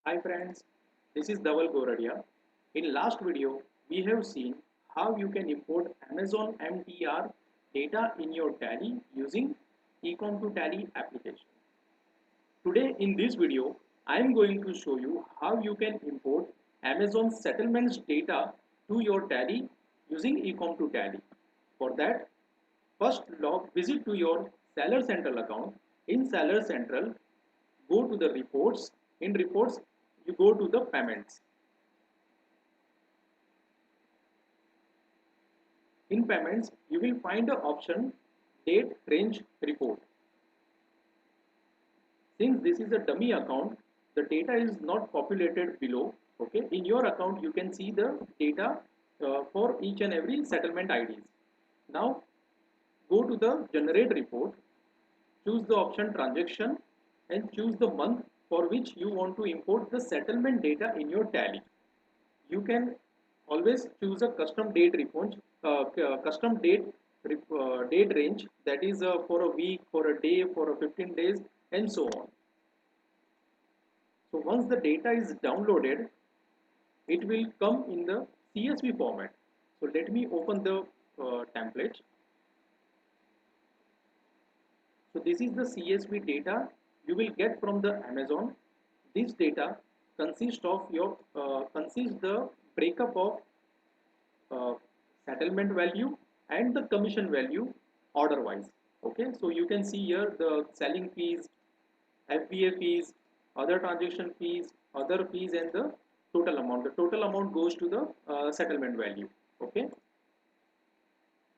Hi friends, this is Dhaval Goradia. In last video, we have seen how you can import Amazon MTR data in your Tally using Ecom to Tally application. Today in this video, I am going to show you how you can import Amazon settlements data to your Tally using Ecom to Tally. For that, first visit to your Seller Central account. In Seller Central, go to the reports. In reports, you go to the payments. In payments, you will find the option date range report. Since this is a dummy account, the data is not populated below. Okay, in your account, you can see the data for each and every settlement IDs. Now, go to the generate report, choose the option transaction, and choose the month for which you want to import the settlement data in your Tally. You can always choose a custom date response, custom date range, that is for a week, for a day, for a 15 days, and so on. So once the data is downloaded, it will come in the CSV format. So let me open the template. So this is the CSV data you will get from the Amazon. This data consists the breakup of uh, settlement value and the commission value order wise. Okay, so you can see here the selling fees, FBA fees, other transaction fees, other fees, and the total amount. The total amount goes to the settlement value. Okay,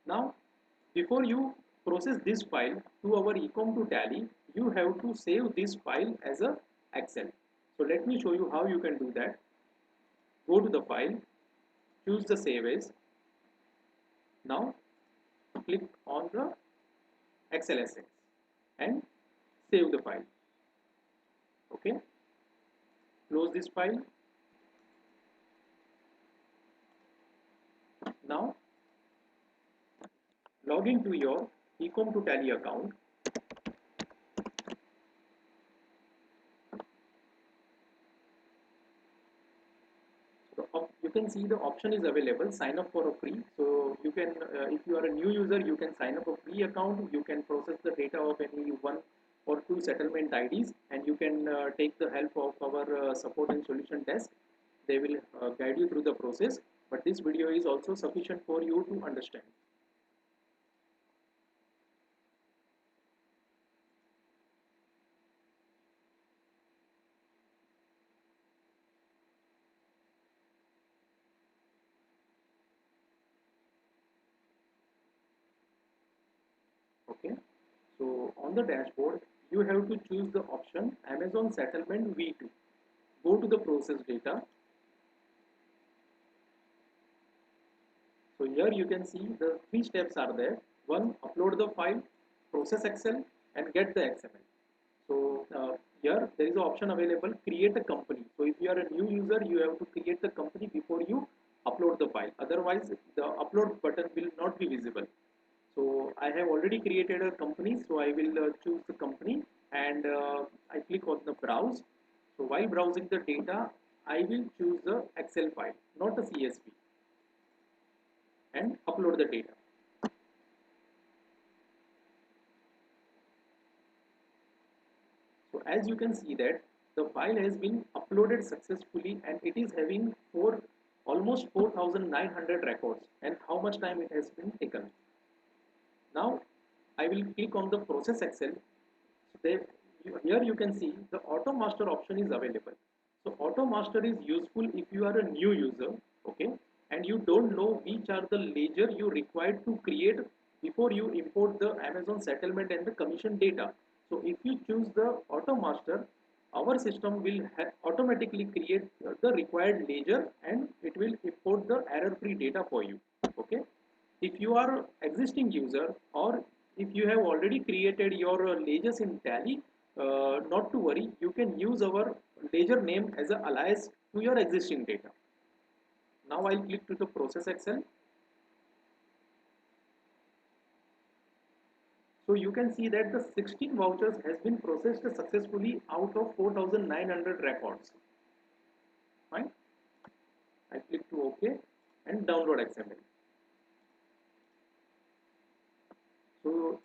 now before you process this file to our ecom to Tally, you have to save this file as a Excel. So let me show you how you can do that. Go to the file, choose the save as. Now click on the XLSX and save the file. Okay, close this file. Now log into your Ecom to Tally account. So you can see the option is available, sign up for a free. So you can, if you are a new user, you can sign up a free account. You can process the data of any one or two settlement IDs, and you can take the help of our support and solution desk. They will guide you through the process. But this video is also sufficient for you to understand. Okay, so on the dashboard, you have to choose the option Amazon Settlement V2. Go to the process data. So here you can see the three steps are there. One, upload the file, process Excel, and get the XML. So here there is an option available, create a company. So if you are a new user, you have to create the company before you upload the file. Otherwise, the upload button will not be visible. So I have already created a company, so I will choose the company, and I click on the browse. So while browsing the data, I will choose the Excel file, not the CSV, and upload the data. So as you can see that the file has been uploaded successfully, and it is having almost 4,900 records, and how much time it has been taken. Now I will click on the process Excel. So here you can see the auto master option is available. So auto master is useful if you are a new user, okay, and you don't know which are the ledger you required to create before you import the Amazon settlement and the commission data. So if you choose the auto master, our system will automatically create the required ledger, and it will import the error free data for you. Okay, if you are existing user, or if you have already created your ledgers in Tally, not to worry, you can use our ledger name as an alias to your existing data. Now I'll click to the process Excel. So you can see that the 16 vouchers has been processed successfully out of 4,900 records. fine. I click to OK and download XML. So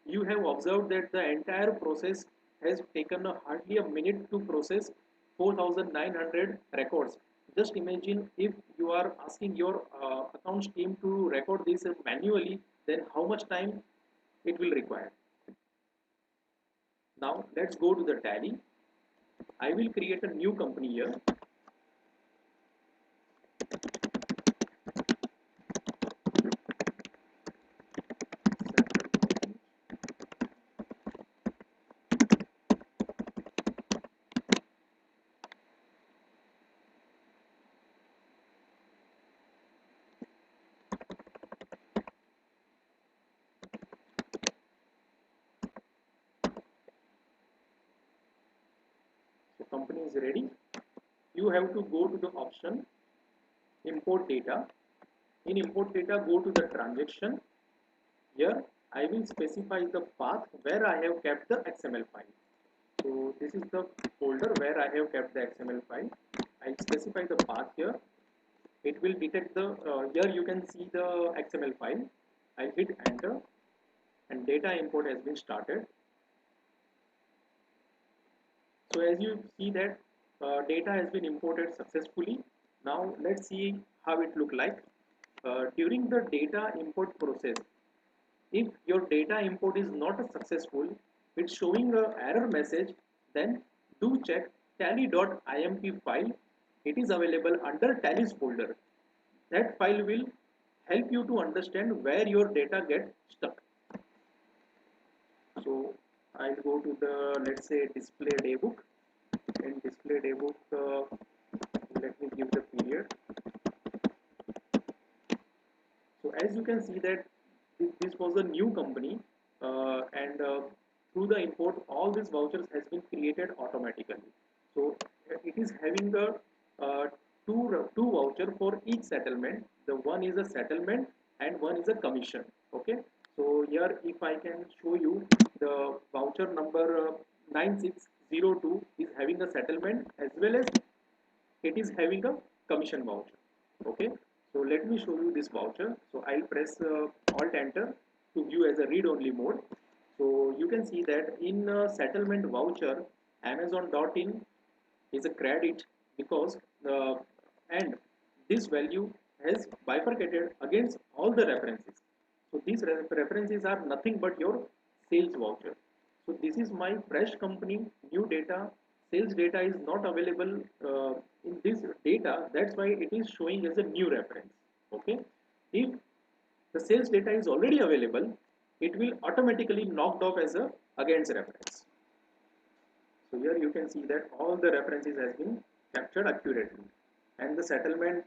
you have observed that the entire process has taken hardly a minute to process 4,900 records. Just imagine if you are asking your accounts team to record this manually, then how much time it will require. Now let's go to the Tally. I will create a new company here. So company is ready. You have to go to the option import data. In import data, go to the transaction. Here I will specify the path where I have kept the XML file. So this is the folder where I have kept the XML file. I specify the path here. It will detect the here you can see the XML file. I hit enter and data import has been started. So as you see that data has been imported successfully. Now let's see how it look like. During the data import process, if your data import is not successful, it's showing a error message, then do check tally.imp file. It is available under tallies folder. That file will help you to understand where your data gets stuck. So I'll go to the, let's say, display daybook. In display daybook, let me give the period. So as you can see that this was a new company and through the import all these vouchers has been created automatically. So it is having the two voucher for each settlement. The one is a settlement and one is a commission. Okay. So here if I can show you the voucher number 9602 is having a settlement as well as it is having a commission voucher. Okay, so let me show you this voucher. So I'll press alt enter to view as a read only mode. So you can see that in settlement voucher amazon.in is a credit because and this value has bifurcated against all the references. So these references are nothing but your sales voucher. So this is my fresh company new data. Sales data is not available in this data. That's why it is showing as a new reference. Okay, if the sales data is already available, it will automatically knocked off as a against reference. So here you can see that all the references has been captured accurately. And the settlement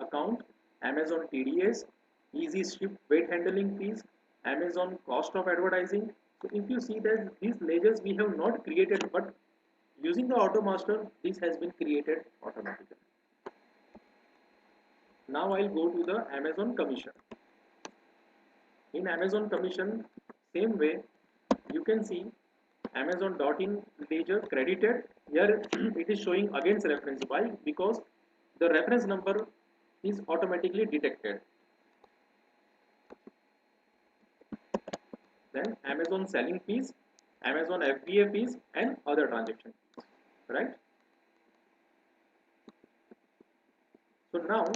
account, Amazon TDS, easy ship weight handling fees, Amazon cost of advertising. So if you see that these ledgers we have not created, but using the AutoMaster, this has been created automatically. Now I'll go to the Amazon commission. In Amazon commission, same way, you can see Amazon.in ledger credited. Here it is showing against reference. Why? Because the reference number is automatically detected. Then Amazon selling fees, Amazon FBA fees, and other transaction fees. Right? So now,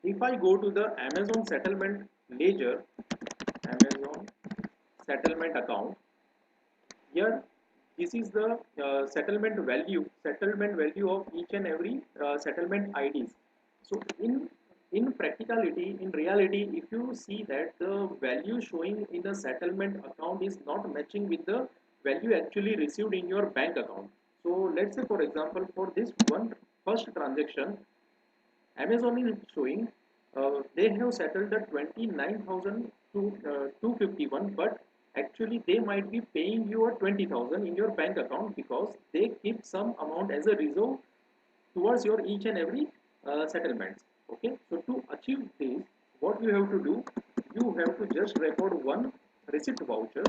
if I go to the Amazon settlement ledger, Amazon settlement account, here this is the settlement value of each and every settlement IDs. So in practicality, in reality, if you see that the value showing in the settlement account is not matching with the value actually received in your bank account. So let's say for example for this one first transaction, Amazon is showing they have settled the 29,251, but actually they might be paying you a 20,000 in your bank account because they keep some amount as a reserve towards your each and every settlements. Okay, so to achieve this, what you have to do, you have to just record one receipt voucher.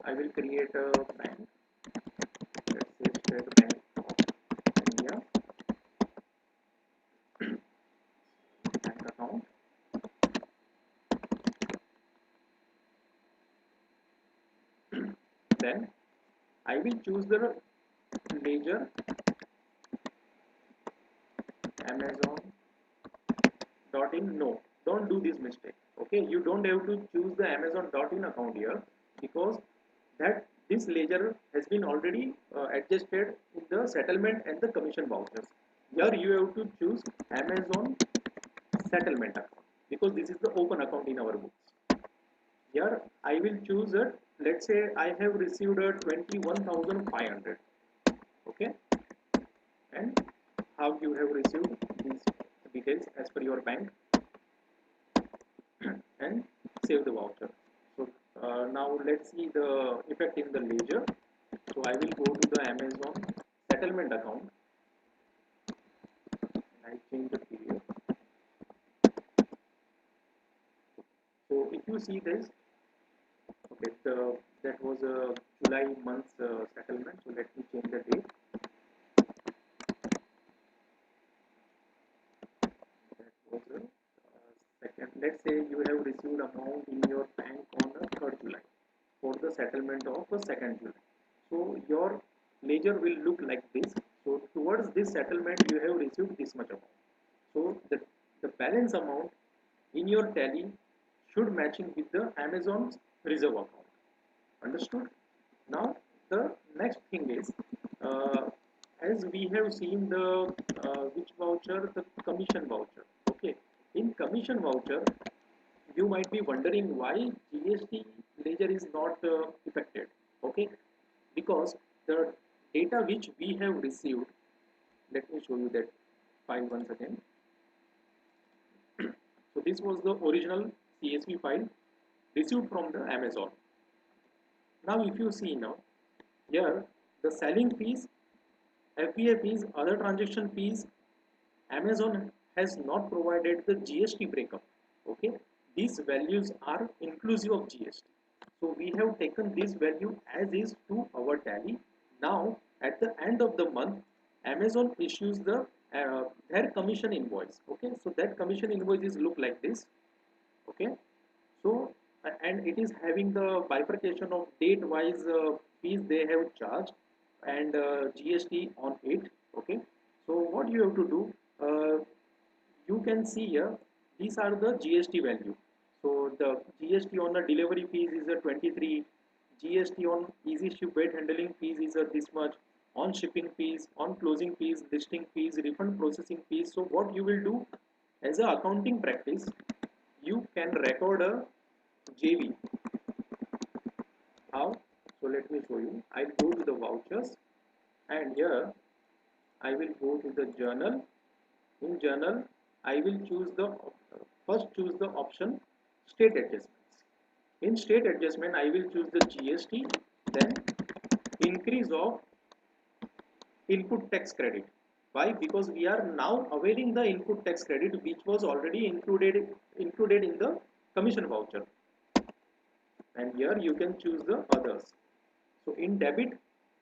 I will create a bank. State Bank of India bank account. Then I will choose the ledger Amazon.in. No, don't do this mistake. Okay, you don't have to choose the Amazon.in account here, because that this ledger has been already adjusted in the settlement and the commission vouchers. Here you have to choose Amazon settlement account, because this is the open account in our books. Here I will choose it. Let's say I have received a 21,500. Okay, and how you have received these details as per your bank, and save the voucher. So now let's see the effect in the ledger. So I will go to the Amazon settlement account and I change the period. So if you see this, okay, that was a July month settlement. So let me change the date. That was a second. Let's say you have received amount in your bank on the 3rd July for the settlement of the 2nd July. So your ledger will look like this. So towards this settlement, you have received this much amount. So the balance amount in your tally should matching with the Amazon's reserve account. Understood? Now the next thing is, as we have seen the which voucher, the commission voucher. Okay, in commission voucher, you might be wondering why GST ledger is not affected. Okay, because the data which we have received, let me show you that file once again. So this was the original CSV file received from the Amazon. Now if you see now, here the selling fees, FBA fees, other transaction fees, Amazon has not provided the GST breakup. Okay, these values are inclusive of GST. So we have taken this value as is to our tally. Now at the end of the month, Amazon issues the their commission invoice. Okay, so that commission invoice is look like this. Okay, so and it is having the bifurcation of date wise fees they have charged and GST on it. Okay, so what you have to do, you can see here these are the GST value. So the GST on the delivery fees is a 23, GST on easy ship weight handling fees is a this much, on shipping fees, on closing fees, listing fees, refund processing fees. So what you will do as a accounting practice, you can record a JV. How? So let me show you. I'll go to the vouchers and here I will go to the journal. In journal, I will choose the first choose the option state adjustments. In state adjustment, I will choose the GST, then increase of input tax credit. Why? Because we are now availing the input tax credit which was already included in the commission voucher. And here you can choose the others. So in debit,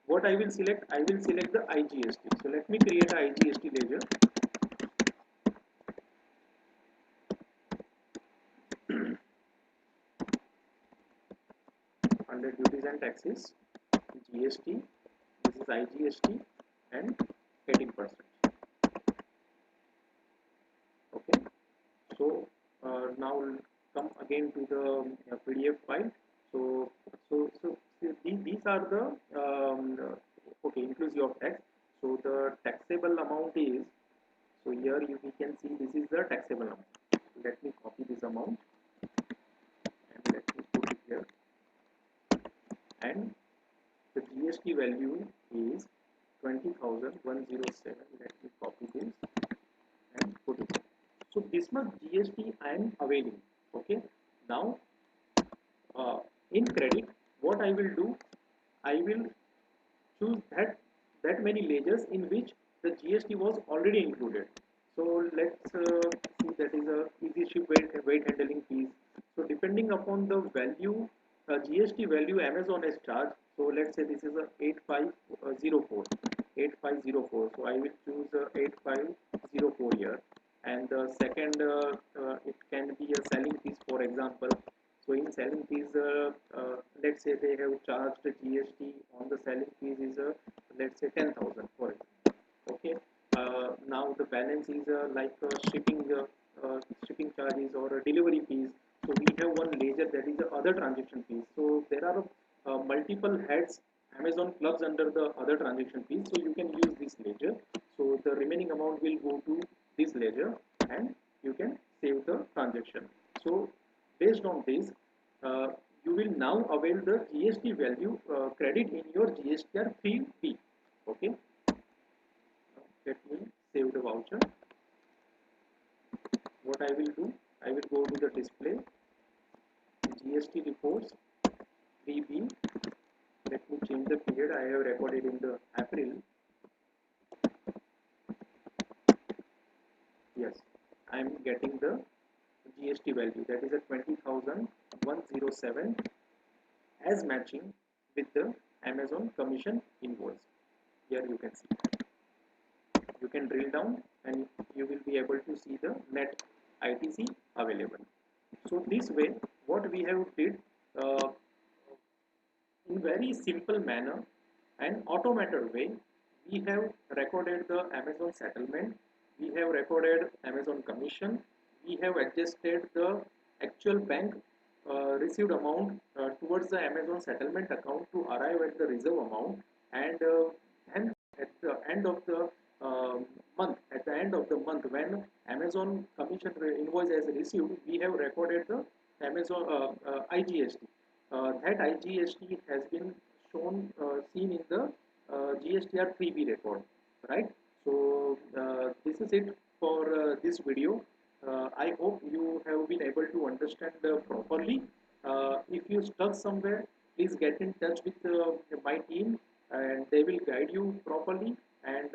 what I will select? I will select the IGST. So let me create a IGST ledger. Under duties and taxes, GST, this is IGST and 18%. Okay, so now come again to the PDF file. So these are the okay, inclusive of tax. So the taxable amount is, so here we can see this is the taxable amount. Let me copy this amount and let me put it here. And the GST value is 20,107. Let me copy this and put it. So this much GST I am availing. Okay. Now in credit, what I will do, I will choose that many ledgers in which the GST was already included. So let's see, that is a easy ship weight handling fees. So depending upon the value, GST value Amazon has charged. So let's say this is a 8504. 8504. So I will choose 8504 here. And the second, it can be a selling fees, for example. So in selling fees, let's say they have charged GST on the selling fees is let's say 10,000 for example. Okay. Now the balance is like shipping charges or delivery fees. So we have one ledger that is the other transaction fees. So there are multiple heads Amazon clubs under the other transaction fees. So you can use this ledger. So the remaining amount will go to this ledger and you can save the transaction. So based on this, uh, you will now avail the GST value credit in your GSTR free fee. Okay. Let me save the voucher. What I will do, I will go to the display, GST reports, 3B. Let me change the period. I have recorded in the April. Yes, I am getting the GST value, that is a 20,107 as matching with the Amazon commission invoice. Here you can see. You can drill down and you will be able to see the net ITC available. So this way, what we have did uh, in very simple manner and automated way, we have recorded the Amazon settlement, we have recorded Amazon commission, we have adjusted the actual bank received amount towards the Amazon settlement account to arrive at the reserve amount, and at the end of the at the end of the month when Amazon commission invoice is received, we have recorded the Amazon IGST. That IGST has been seen in the GSTR 3B record, right? So this is it for this video. I hope you have been able to understand properly. If you stuck somewhere, please get in touch with my team and they will guide you properly. And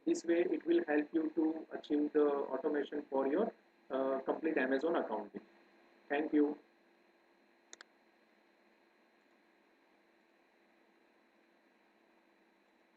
this way, it will help you to achieve the automation for your complete Amazon accounting. Thank you.